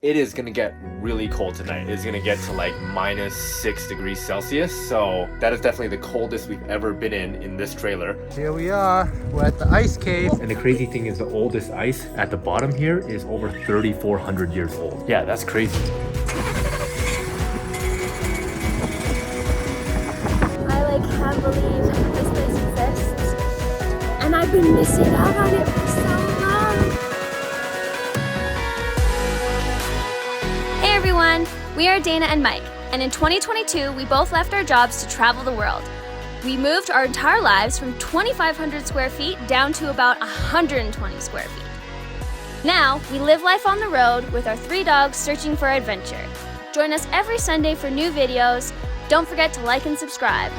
It is gonna get really cold tonight. It's gonna get to like -6 degrees Celsius. So that is definitely the coldest we've ever been in this trailer. Here we are, we're at the ice cave. And the crazy thing is the oldest ice at the bottom here is over 3,400 years old. Yeah, that's crazy. I can't believe this place exists. And I've been missing out on it for so long. Hey everyone, we are Dana and Mike, and in 2022 we both left our jobs to travel the world. We moved our entire lives from 2,500 square feet down to about 120 square feet. Now, we live life on the road with our 3 dogs searching for adventure. Join us every Sunday for new videos. Don't forget to like and subscribe.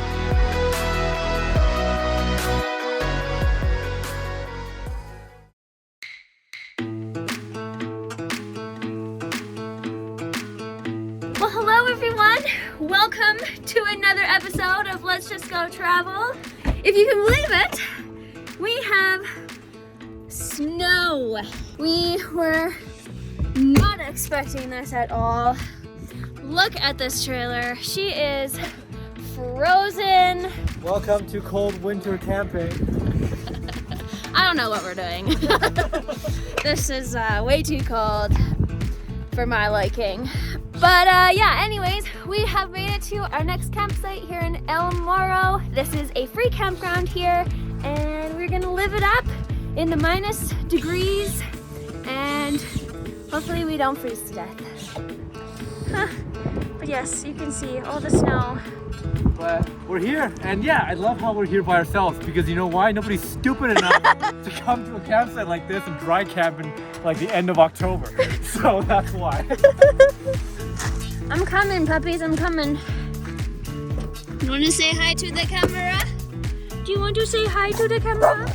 Well, hello everyone. Welcome to another episode of Let's Just Go Travel. If you can believe it, we have snow. We were not expecting this at all. Look at this trailer. She is frozen. Welcome to cold winter camping. I don't know what we're doing. This is way too cold for my liking. But yeah, anyways, we have made it to our next campsite here in El Morro. This is a free campground here, and we're gonna live it up in the minus degrees, and hopefully we don't freeze to death. But yes, you can see all the snow. But we're here, and yeah, I love how we're here by ourselves, because you know why? Nobody's stupid enough to come to a campsite like this and dry camp in like the end of October. So that's why. I'm coming, puppies, I'm coming. You want to say hi to the camera? Do you want to say hi to the camera?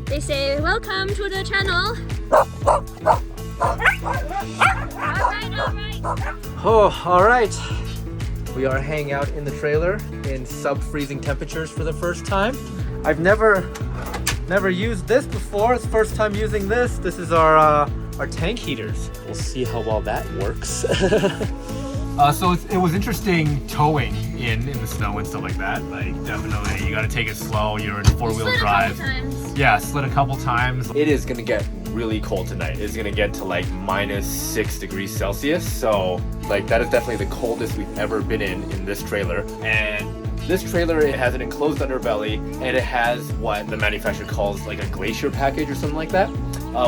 They say, welcome to the channel. Alright. Oh, all right. We are hanging out in the trailer in sub-freezing temperatures for the first time. I've never used this before. It's first time using this. This is our tank heaters. We'll see how well that works. So it was interesting towing in the snow and stuff like that. Like definitely you gotta take it slow. You're in 4-wheel drive. Yeah, slid a couple times. It is gonna get really cold tonight. It's gonna get to like -6 degrees Celsius. So like that is definitely the coldest we've ever been in this trailer. And this trailer, it has an enclosed underbelly, and it has what the manufacturer calls like a glacier package or something like that,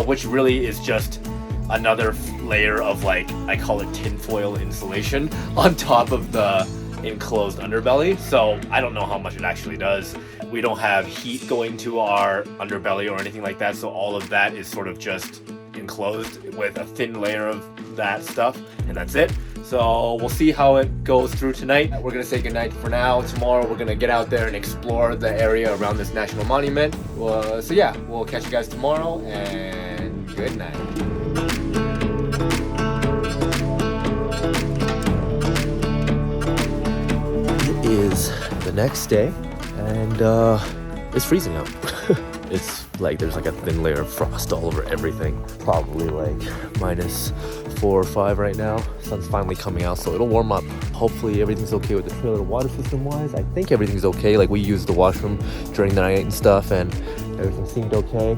which really is just another layer of, like, I call it tinfoil insulation on top of the enclosed underbelly. So I don't know how much it actually does. We don't have heat going to our underbelly or anything like that, so all of that is sort of just enclosed with a thin layer of that stuff, and that's it. So we'll see how it goes through tonight. We're gonna say goodnight for now. Tomorrow we're gonna get out there and explore the area around this national monument. So yeah, we'll catch you guys tomorrow, and good night. It is the next day, and it's freezing out. It's like there's like a thin layer of frost all over everything. Probably like -4 or 5 right now. Sun's finally coming out, so it'll warm up. Hopefully everything's okay with the trailer water system wise. I think everything's okay. Like we used the washroom during the night and stuff, and everything seemed okay.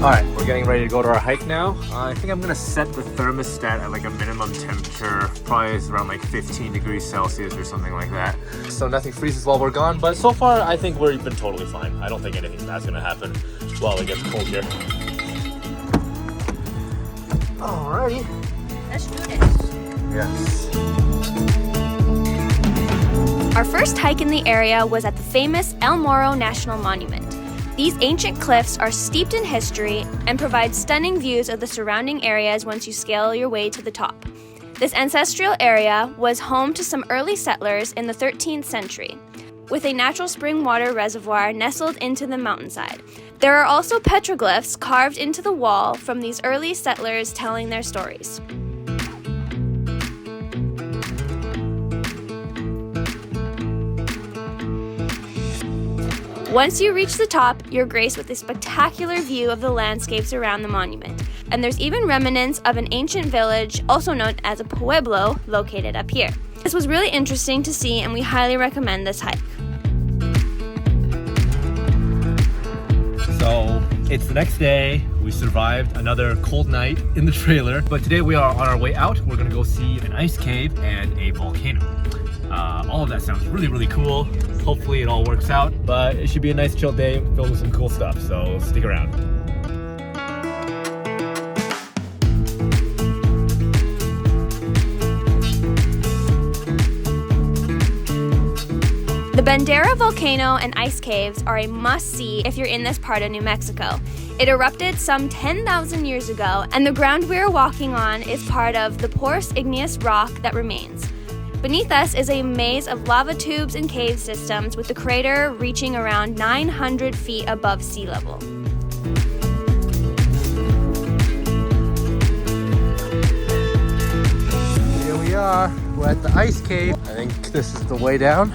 All right, we're getting ready to go to our hike now. I think I'm gonna set the thermostat at like a minimum temperature, probably is around like 15 degrees Celsius or something like that. So nothing freezes while we're gone, but so far I think we've been totally fine. I don't think anything bad's gonna happen while it gets cold here. Alrighty. Let's do this. Yes. Our first hike in the area was at the famous El Morro National Monument. These ancient cliffs are steeped in history and provide stunning views of the surrounding areas once you scale your way to the top. This ancestral area was home to some early settlers in the 13th century, with a natural spring water reservoir nestled into the mountainside. There are also petroglyphs carved into the wall from these early settlers telling their stories. Once you reach the top, you're graced with a spectacular view of the landscapes around the monument. and there's even remnants of an ancient village, also known as a pueblo, located up here. This was really interesting to see, and we highly recommend this hike. So it's the next day. We survived another cold night in the trailer, but today we are on our way out. We're gonna go see an ice cave and a volcano. All of that sounds really, really cool. Hopefully it all works out, but it should be a nice chill day filled with some cool stuff, so stick around. The Bandera volcano and ice caves are a must-see if you're in this part of New Mexico. It erupted some 10,000 years ago, and the ground we're walking on is part of the porous igneous rock that remains. Beneath us is a maze of lava tubes and cave systems, with the crater reaching around 900 feet above sea level. Here we are. We're at the ice cave. I think this is the way down.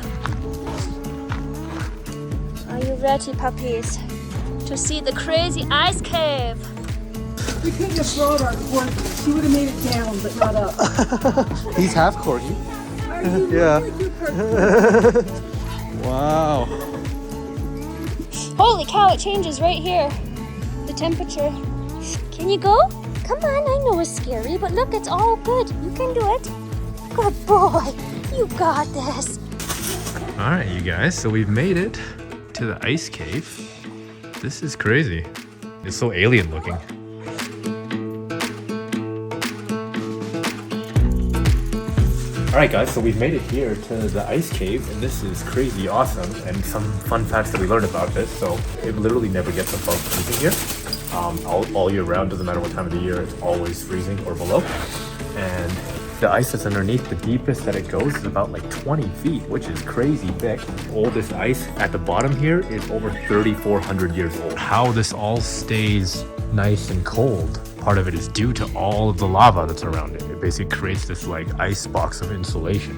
Are you ready, puppies, to see the crazy ice cave? We couldn't have brought our corgi. She would have made it down, but not up. He's half corgi. Are you Yeah. really good? Wow. Holy cow, it changes right here. The temperature. Can you go? Come on, I know it's scary, but look, it's all good. You can do it. Good boy. You got this. All right, you guys, so we've made it to the ice cave. This is crazy. It's so alien looking. All right, guys, so we've made it here to the ice cave, and this is crazy awesome. And some fun facts that we learned about this. So it literally never gets above freezing here. All year round, doesn't matter what time of the year, it's always freezing or below. And the ice that's underneath, the deepest that it goes is about like 20 feet, which is crazy thick. All this ice at the bottom here is over 3,400 years old. How this all stays nice and cold, part of it is due to all of the lava that's around it. It basically creates this like ice box of insulation.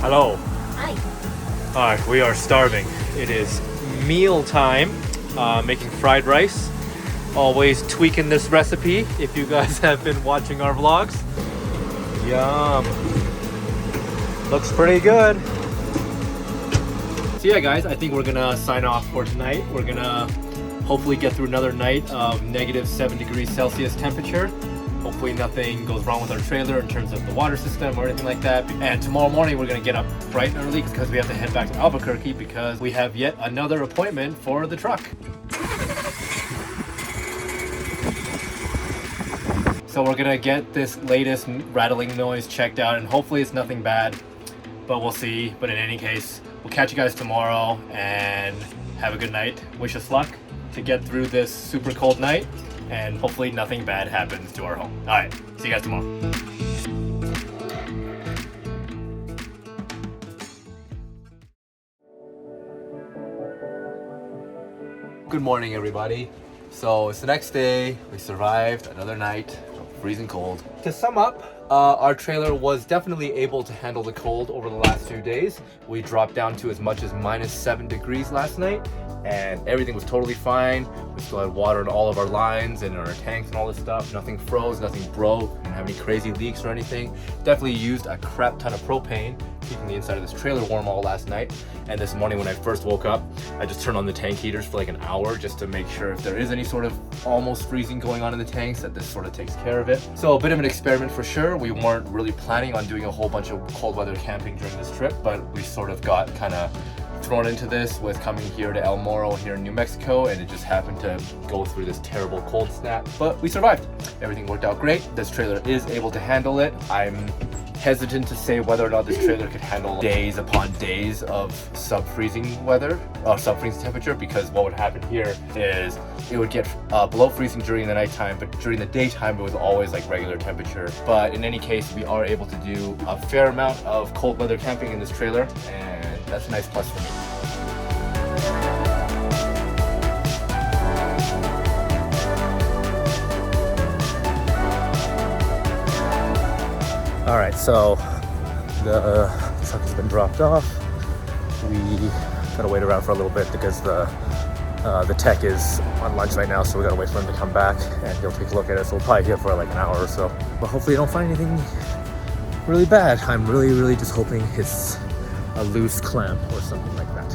Hello. Hi. All right, we are starving. It is meal time, making fried rice. Always tweaking this recipe if you guys have been watching our vlogs. Yum. Looks pretty good. So yeah, guys, I think we're gonna sign off for tonight. We're gonna hopefully get through another night of -7 degrees Celsius temperature. Hopefully nothing goes wrong with our trailer in terms of the water system or anything like that. And tomorrow morning we're gonna get up bright and early because we have to head back to Albuquerque because we have yet another appointment for the truck. So we're gonna get this latest rattling noise checked out, and hopefully it's nothing bad, but we'll see. But in any case, we'll catch you guys tomorrow and have a good night. Wish us luck to get through this super cold night, and hopefully nothing bad happens to our home. All right, see you guys tomorrow. Good morning, everybody. So it's the next day. We survived another night of freezing cold. To sum up, our trailer was definitely able to handle the cold over the last few days. We dropped down to as much as -7 degrees last night, and everything was totally fine. We still had water in all of our lines and in our tanks and all this stuff. Nothing froze, nothing broke, didn't have any crazy leaks or anything. Definitely used a crap ton of propane, keeping the inside of this trailer warm all last night. And this morning when I first woke up, I just turned on the tank heaters for like an hour just to make sure if there is any sort of almost freezing going on in the tanks, that this sort of takes care of it. So a bit of an experiment for sure. We weren't really planning on doing a whole bunch of cold weather camping during this trip, but we sort of got kind of thrown into this with coming here to El Morro here in New Mexico, and it just happened to go through this terrible cold snap, but we survived. Everything worked out great. This trailer is able to handle it. I'm hesitant to say whether or not this trailer could handle days upon days of sub-freezing weather, or sub-freezing temperature, because what would happen here is it would get below freezing during the nighttime, but during the daytime it was always like regular temperature. But in any case, we are able to do a fair amount of cold weather camping in this trailer, and that's a nice plus for me. All right, so the truck has been dropped off. we gotta wait around for a little bit because the tech is on lunch right now, so we gotta wait for him to come back and he'll take a look at it. So we'll probably be here for like an hour or so. But hopefully, you don't find anything really bad. I'm really just hoping it's a loose clamp or something like that.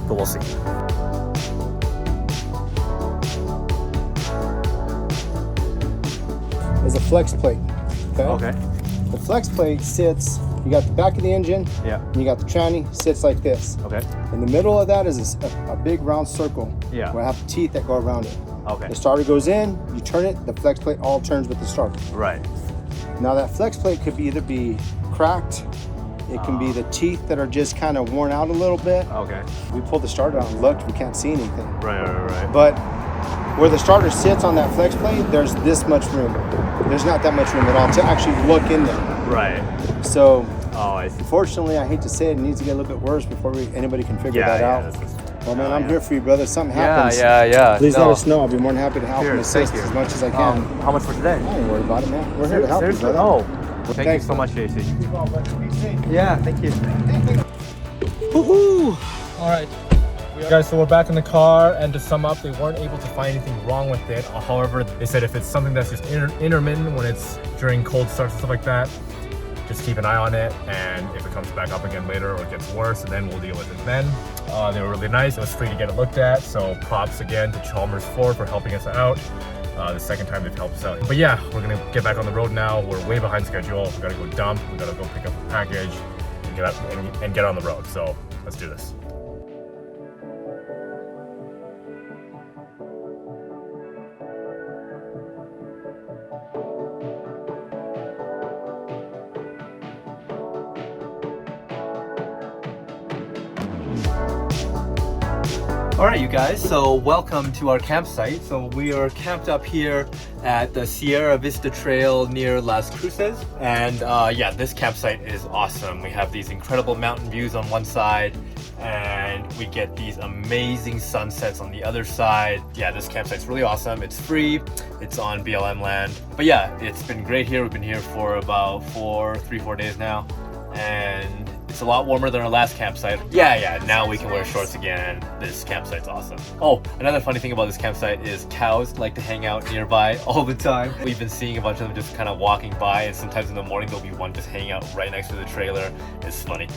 But we'll see. Is a flex plate. Okay. The flex plate sits, you got the back of the engine, Yeah. and you got the tranny, sits like this. Okay. In the middle of that is a big round circle. Yeah. Where I have teeth that go around it. Okay. The starter goes in, you turn it, the flex plate all turns with the starter. Right. Now that flex plate could either be cracked, it can be the teeth that are just kind of worn out a little bit. Okay. We pulled the starter out and looked, we can't see anything. Right. But where the starter sits on that flex plate, there's this much room. There's not that much room at all to actually look in there. Right. So, Oh, I see. unfortunately, I hate to say it, it needs to get a little bit worse before anybody can figure that out. Well, man, I'm here for you, brother. If something happens, Yeah. please let us know. I'll be more than happy to help Here, and assist thank you. as much as I can. How much for today? I ain't worried about it, man. We're here to help you, Seriously? brother. Oh, thank Thanks, you so much, JC. Be safe. Yeah, thank you. Woohoo! All right, guys, so we're back in the car, and to sum up, they weren't able to find anything wrong with it. However, they said if it's something that's just intermittent when it's during cold starts and stuff like that, just keep an eye on it, and if it comes back up again later or it gets worse, then we'll deal with it then. They were really nice. It was free to get it looked at, so props again to Chalmers Ford for helping us out. The second time they've helped us out. But yeah, we're gonna get back on the road now. We're way behind schedule. We gotta go dump, we gotta go pick up a package and get on the road. So let's do this. All right, you guys, so welcome to our campsite. So we are camped up here at the Sierra Vista Trail near Las Cruces. And yeah, this campsite is awesome. We have these incredible mountain views on one side and we get these amazing sunsets on the other side. Yeah, this campsite's really awesome. It's free, it's on BLM land. But yeah, it's been great here. We've been here for about 3-4 days now. And it's a lot warmer than our last campsite. Yeah, now we can wear shorts again. This campsite's awesome. Oh, another funny thing about this campsite is cows like to hang out nearby all the time. We've been seeing a bunch of them just kind of walking by, and sometimes in the morning there'll be one just hanging out right next to the trailer. It's funny.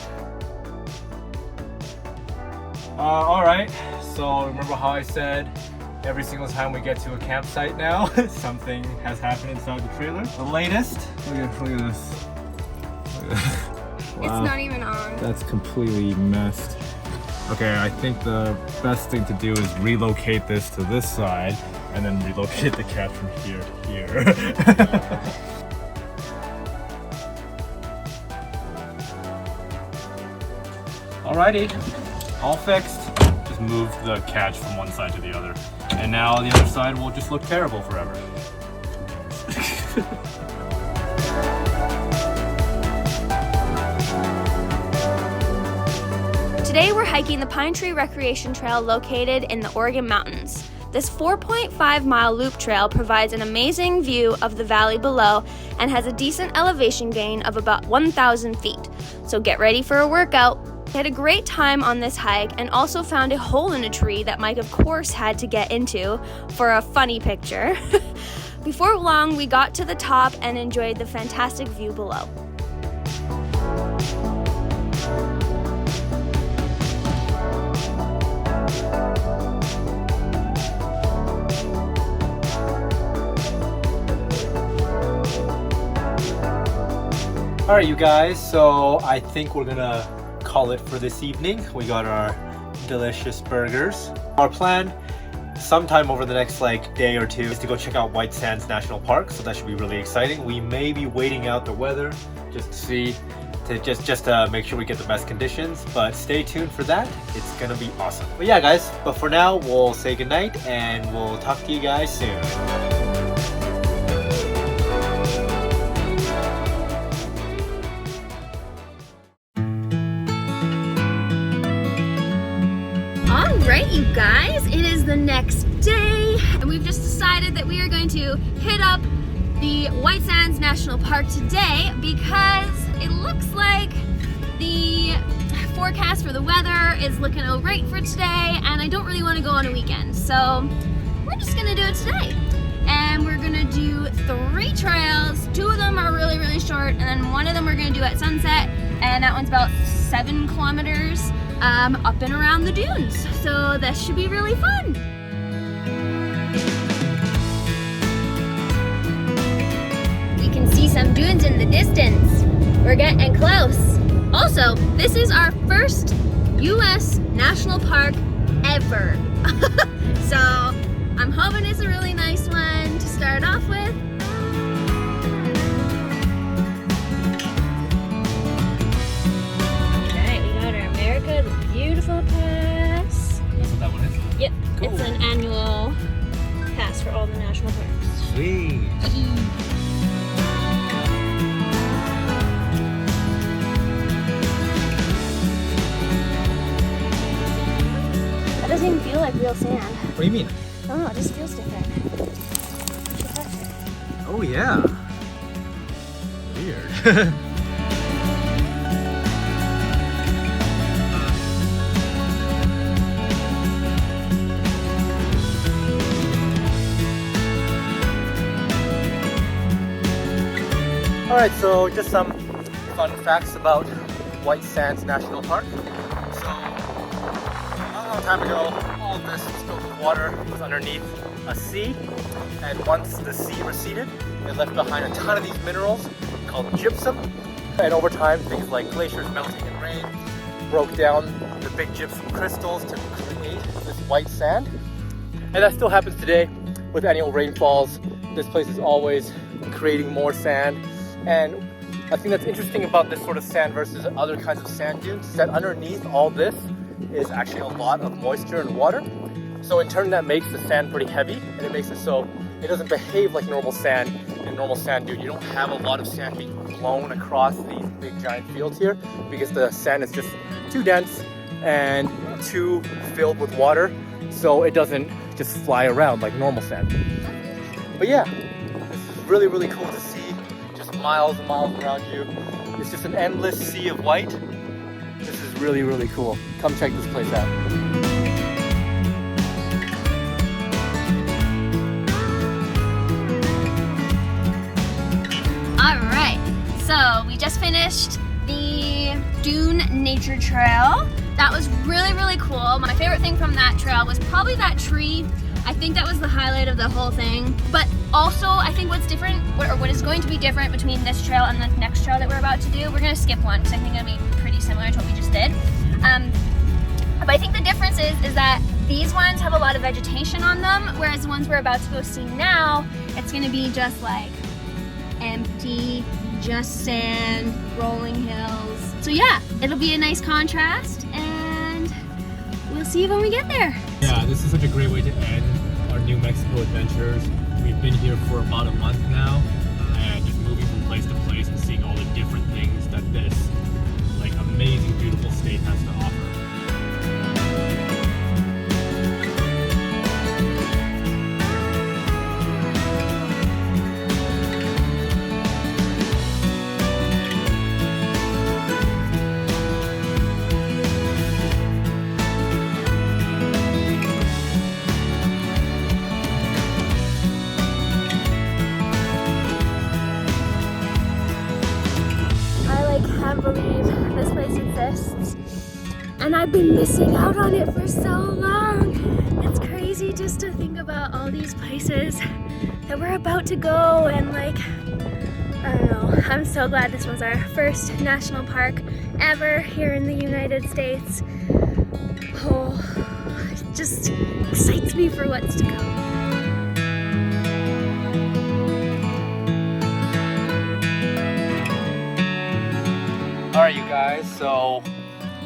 All right, so remember how I said every single time we get to a campsite now, something has happened inside the trailer. The latest, look at this. It's not even on. That's completely messed. Okay, I think the best thing to do is relocate this to this side and then relocate the cat from here to here. Alrighty, all fixed. Just move the catch from one side to the other. And now the other side will just look terrible forever. Today we're hiking the Pine Tree Recreation Trail located in the Oregon Mountains. This 4.5-mile loop trail provides an amazing view of the valley below and has a decent elevation gain of about 1,000 feet. So get ready for a workout. We had a great time on this hike and also found a hole in a tree that Mike of course had to get into for a funny picture. Before long, we got to the top and enjoyed the fantastic view below. All right, you guys, so I think we're gonna call it for this evening. We got our delicious burgers. Our plan sometime over the next day or two is to go check out White Sands National Park, so that should be really exciting. We may be waiting out the weather just to see, just to make sure we get the best conditions, but stay tuned for that. It's gonna be awesome. But yeah, guys, but for now, we'll say goodnight and we'll talk to you guys soon. Alright, you guys, it is the next day, and we've just decided that we are going to hit up the White Sands National Park today because it looks like the forecast for the weather is looking alright for today, and I don't really want to go on a weekend, so we're just gonna do it today. And we're gonna do 3 trails. 2 of them are really, really short, and then 1 of them we're gonna do at sunset, and that one's about 7 kilometers up and around the dunes. So that should be really fun. You can see some dunes in the distance. We're getting close. Also, this is our first US national park ever. So I'm hoping it's a really nice one to start off with. Alright, we got our America the Beautiful pass. That's what that one is? Yep, Cool. It's an annual pass for all the national parks. Sweet. That doesn't even feel like real sand. What do you mean? Oh, it just feels different. Oh yeah. Weird. All right, so just some fun facts about White Sands National Park. So, a long time ago, all of this was filled with water. It was underneath a sea, and once the sea receded, it left behind a ton of these minerals called gypsum. And over time, things like glaciers melting and rain broke down the big gypsum crystals to create this white sand. And that still happens today with annual rainfalls. This place is always creating more sand. And I think that's interesting about this sort of sand versus other kinds of sand dunes is that underneath all this is actually a lot of moisture and water. So in turn that makes the sand pretty heavy, and it makes it so it doesn't behave like normal sand in a normal sand dune. You don't have a lot of sand being blown across these big giant fields here because the sand is just too dense and too filled with water, so it doesn't just fly around like normal sand. But yeah, this is really, really cool to see. Miles and miles around you. It's just an endless sea of white. This is really, really cool. Come check this place out. Alright, so we just finished the Dune Nature Trail. That was really, really cool. My favorite thing from that trail was probably that tree. I think that was the highlight of the whole thing. But also, I think what's different, or what is going to be different between this trail and the next trail that we're about to do, we're going to skip one because I think it'll be pretty similar to what we just did. But I think the difference is that these ones have a lot of vegetation on them, whereas the ones we're about to go see now, it's going to be just like empty, just sand, rolling hills. So yeah, it'll be a nice contrast, and we'll see you when we get there. Yeah, this is such a great way to end our New Mexico adventures. We've been here for about a month now, and just moving from place to place and seeing all the different things that this like amazing, beautiful state has to offer. Can't believe this place exists, and I've been missing out on it for so long. It's crazy just to think about all these places that we're about to go, and like, I don't know, I'm so glad this was our first national park ever here in the United States. Oh, it just excites me for what's to come. Alright you guys, so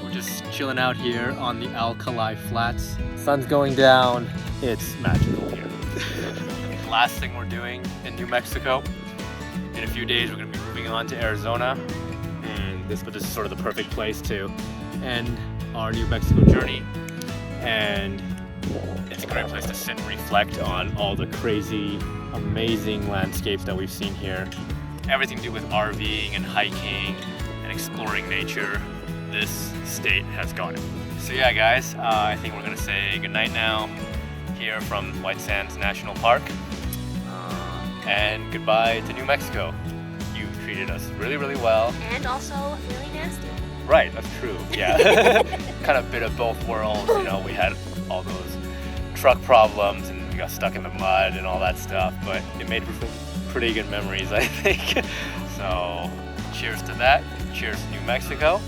we're just chilling out here on the Alkali Flats. Sun's going down, it's magical here. Last thing we're doing in New Mexico. In a few days we're going to be moving on to Arizona, and this is sort of the perfect place to end our New Mexico journey. And it's a great place to sit and reflect on all the crazy, amazing landscapes that we've seen here. Everything to do with RVing and hiking and exploring nature. this state has gotten. So yeah, guys, I think we're gonna say goodnight now here from White Sands National Park, and goodbye to New Mexico. You treated us really, really well. And also really nasty. Right, that's true. Yeah, kind of bit of both worlds. You know, we had all those truck problems and we got stuck in the mud and all that stuff, but it made for pretty good memories, I think. So, cheers to that. Cheers to New Mexico.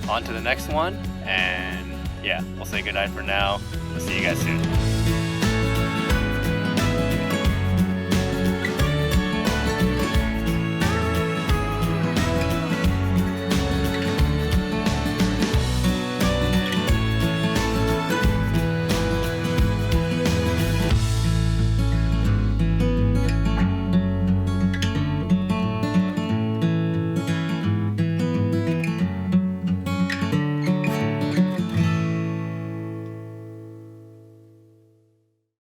On to the next one, and yeah, we'll say goodnight for now. We'll see you guys soon.